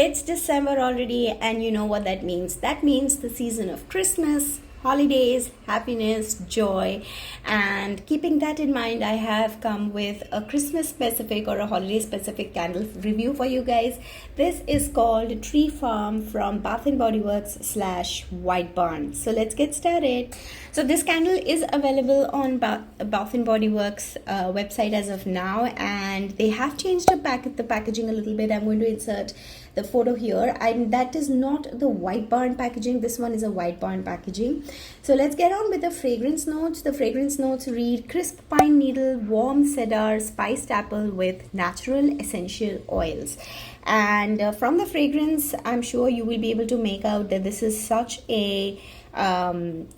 It's December already, and you know what that means. That means the season of Christmas, holidays, happiness, joy. And keeping that in mind, I have come with a Christmas specific or a holiday specific candle review for you guys. This is called Tree Farm from Bath and Body Works slash White Barn. So let's get started. So this candle is available on Bath and Body Works website as of now, and they have changed the packaging a little bit. I'm going to insert the photo here, and that is not the White Barn packaging. This one is a White Barn packaging. So let's get on with the fragrance notes. The fragrance notes read crisp pine needle, warm cedar, spiced apple with natural essential oils. And from the fragrance, I'm sure you will be able to make out that this is such a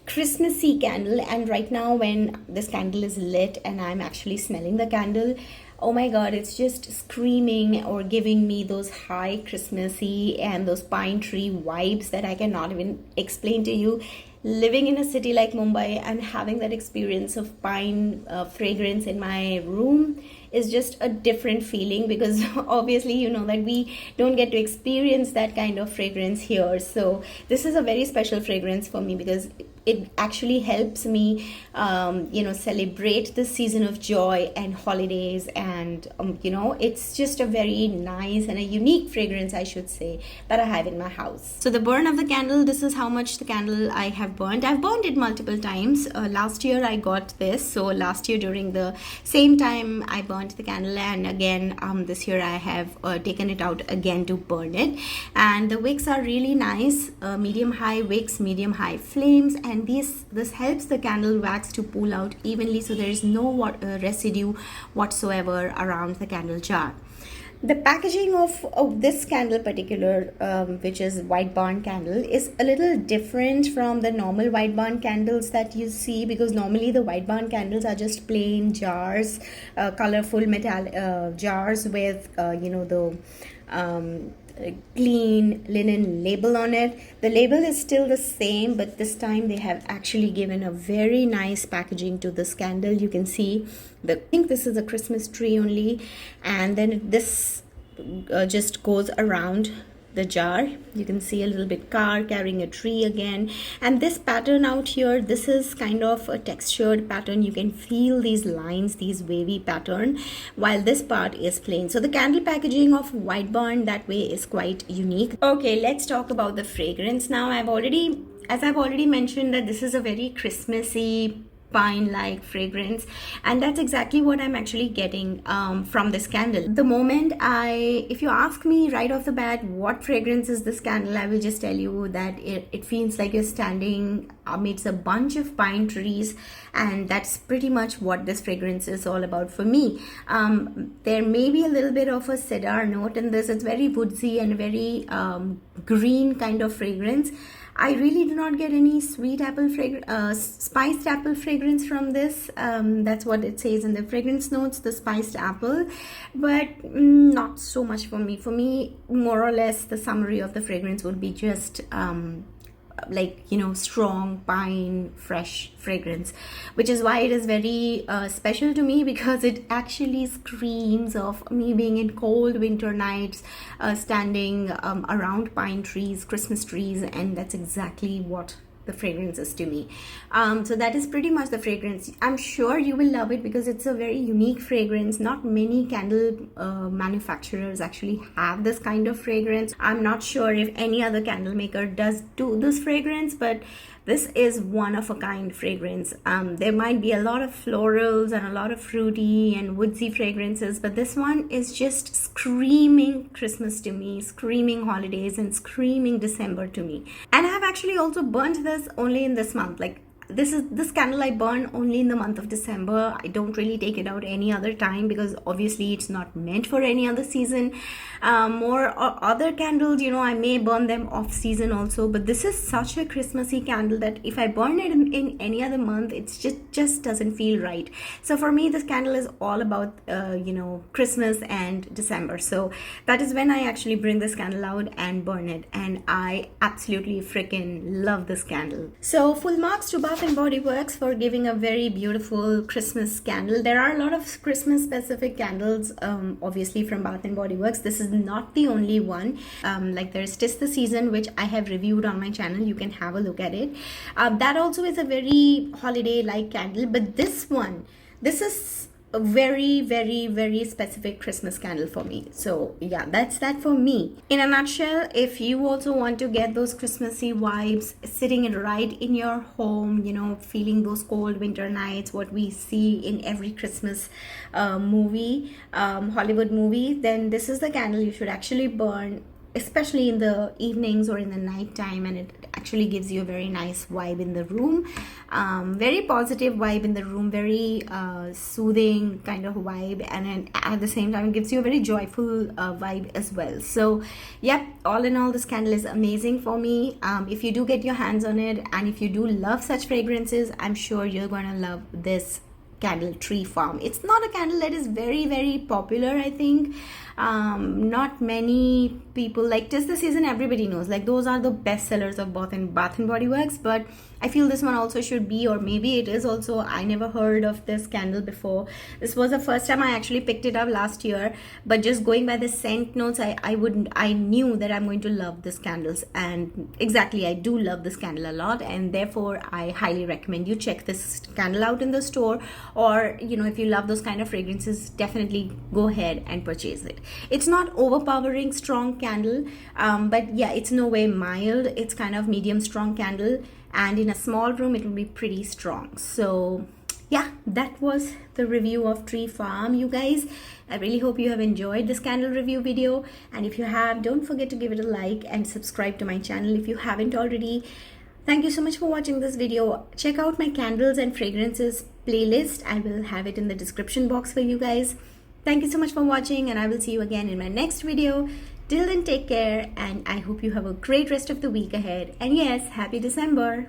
Christmassy candle. And right now when this candle is lit and I'm actually smelling the candle, oh my god, it's just screaming or giving me those high Christmassy and those pine tree vibes that I cannot even explain to you. Living in a city like Mumbai and having that experience of pine fragrance in my room is just a different feeling, because obviously you know that we don't get to experience that kind of fragrance here. So this is a very special fragrance for me because it actually helps me celebrate the season of joy and holidays. And it's just a very nice and a unique fragrance, I should say, that I have in my house. So the burn of the candle, this is how much the candle I have burned. I've burned it multiple times. Last year I got this, so last year during the same time I burned the candle, and again this year I have taken it out again to burn it. And the wicks are really nice, medium high wicks, medium high flames, and this helps the candle wax to pull out evenly, so there is no residue whatsoever around the candle jar. The packaging of this candle particular, which is White Barn candle, is a little different from the normal White Barn candles that you see, because normally the White Barn candles are just plain jars, colorful metal jars with the clean linen label on it. The label is still the same, but this time they have actually given a very nice packaging to this candle. You can see I think this is a Christmas tree only, and then this just goes around the jar. You can see a little bit car carrying a tree again, and this pattern out here, this is kind of a textured pattern. You can feel these lines, these wavy pattern, while this part is plain. So the candle packaging of White Barn that way is quite unique. Okay, let's talk about the fragrance now. As I've already mentioned, that this is a very Christmassy pine-like fragrance, and that's exactly what I'm actually getting from this candle. The moment if you ask me right off the bat what fragrance is this candle, I will just tell you that it feels like you're standing amidst a bunch of pine trees, and that's pretty much what this fragrance is all about for me. There may be a little bit of a cedar note in this. It's very woodsy and very green kind of fragrance. I really do not get any sweet apple spiced apple fragrance from this. That's what it says in the fragrance notes, the spiced apple, but not so much for me. For me, more or less, the summary of the fragrance would be just strong pine fresh fragrance, which is why it is very special to me, because it actually screams of me being in cold winter nights, standing around pine trees, Christmas trees, and that's exactly what the fragrance is to me. So that is pretty much the fragrance. I'm sure you will love it because it's a very unique fragrance. Not many candle manufacturers actually have this kind of fragrance. I'm not sure if any other candle maker does do this fragrance, but this is one of a kind fragrance. There might be a lot of florals and a lot of fruity and woodsy fragrances, but this one is just screaming Christmas to me, screaming holidays, and screaming December to me. And I have actually also burnt this only in this month. This candle I burn only in the month of December. I don't really take it out any other time, because obviously it's not meant for any other season. Other candles, I may burn them off season also, but this is such a Christmassy candle that if I burn it in any other month, it just doesn't feel right. So for me, this candle is all about Christmas and December. So that is when I actually bring this candle out and burn it, and I absolutely freaking love this candle. So full marks to Bath Bath and Body Works for giving a very beautiful Christmas candle. There are a lot of Christmas specific candles, obviously from Bath and Body Works. This is not the only one. Like there's Tis the Season, which I have reviewed on my channel. You can have a look at it. That also is a very holiday-like candle, but this is a very specific Christmas candle for me. So yeah, that's that for me. In a nutshell, if you also want to get those Christmassy vibes sitting right in your home, you know, feeling those cold winter nights, what we see in every Christmas movie, Hollywood movie, then this is the candle you should actually burn, especially in the evenings or in the night time, and it actually gives you a very nice vibe in the room, very positive vibe in the room, very soothing kind of vibe, and then at the same time it gives you a very joyful vibe as well. So yep, all in all, this candle is amazing for me. If you do get your hands on it, and if you do love such fragrances, I'm sure you're gonna love this candle, Tree Farm. It's not a candle that is very popular, I think. Not many people, like Tis the Season, everybody knows, like those are the best sellers of Bath and Body Works, but I feel this one also should be, or maybe it is also. I never heard of this candle before. This was the first time I actually picked it up last year, but just going by the scent notes, I knew that I'm going to love this candles, and exactly, I do love this candle a lot, and therefore I highly recommend you check this candle out in the store, or you know, if you love those kind of fragrances, definitely go ahead and purchase it. It's not overpowering strong candle, but yeah, it's no way mild. It's kind of medium strong candle, and in a small room it will be pretty strong. So yeah, that was the review of Tree Farm, you guys. I really hope you have enjoyed this candle review video, and if you have, don't forget to give it a like and subscribe to my channel if you haven't already. Thank you so much for watching this video. Check out my candles and fragrances playlist. I will have it in the description box for you guys. Thank you so much for watching, and I will see you again in my next video. Till then, take care, and I hope you have a great rest of the week ahead. And yes, happy December!